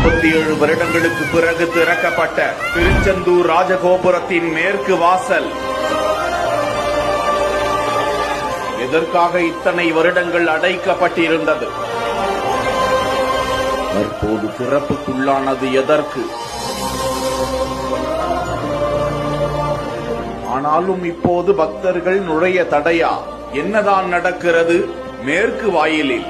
47 வருடங்களுக்கு பிறகு திறக்கப்பட்ட திருச்செந்தூர் ராஜகோபுரத்தின் மேற்கு வாசல். எதற்காக இத்தனை வருடங்கள் அடைக்கப்பட்டிருந்தது? தற்போது திறப்புக்குள்ளானது எதற்கு? ஆனாலும் இப்போது பக்தர்கள் நுழைய தடையா? என்னதான் நடக்கிறது மேற்கு வாயிலில்?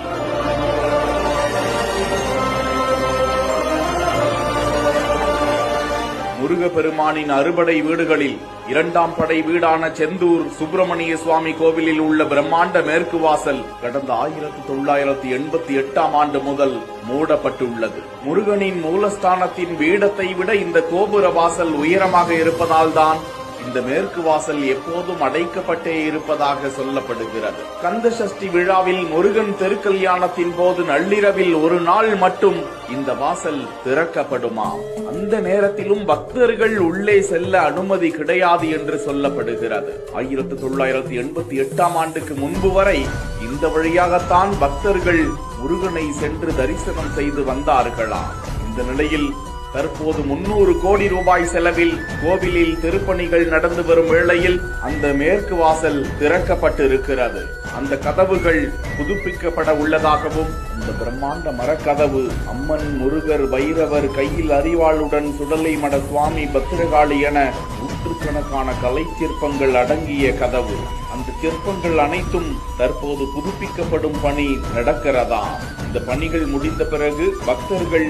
முருகப்பெருமானின் அறுபடை வீடுகளில் 2ஆம் படை வீடான செந்தூர் சுப்பிரமணிய சுவாமி கோவிலில் உள்ள பிரம்மாண்ட மேற்கு வாசல் கடந்த 1988ஆம் ஆண்டு முதல் மூடப்பட்டுள்ளது. முருகனின் மூலஸ்தானத்தின் பீடத்தை விட இந்த கோபுர வாசல் உயரமாக இருப்பதால்தான் இந்த மேற்கு வாசல் எப்போதும் அடைக்கப்பட்டே இருப்பதாக சொல்லப்படுகிறது. கந்த சஷ்டி விழாவில் முருகன் திருக்கல்யாணத்தின் போது நள்ளிரவில் ஒரு நாள் மட்டும் இந்த வாசல் திறக்கப்படுமா? அந்த நேரத்திலும் பக்தர்கள் உள்ளே செல்ல அனுமதி கிடையாது என்று சொல்லப்படுகிறது. 1988ஆம் ஆண்டுக்கு முன்பு வரை இந்த வழியாகத்தான் பக்தர்கள் முருகனை சென்று தரிசனம் செய்து வந்தார்களாம். இந்த நிலையில் தற்போது 300 கோடி ரூபாய் செலவில் கோவிலில் திருப்பணிகள் நடந்து வரும் வேளையில் அந்த மேற்கு வாசல் திறக்கப்பட்டிருக்கிறது. அந்த கதவுகள் புதுப்பிக்கப்பட உள்ளதாகவும் இந்த பிரம்மாண்ட மரக்கதவு அம்மன், முருகர், பைரவர், கையில் அரிவாளுடன் சுடலை மட சுவாமி, பத்திரகாளி என நூற்றுக்கணக்கான கலை சிற்பங்கள் அடங்கிய கதவு. அந்த சிற்பங்கள் அனைத்தும் தற்போது புதுப்பிக்கப்படும் பணி நடக்கிறதா? இந்த பணிகள் முடிந்த பிறகு பக்தர்கள்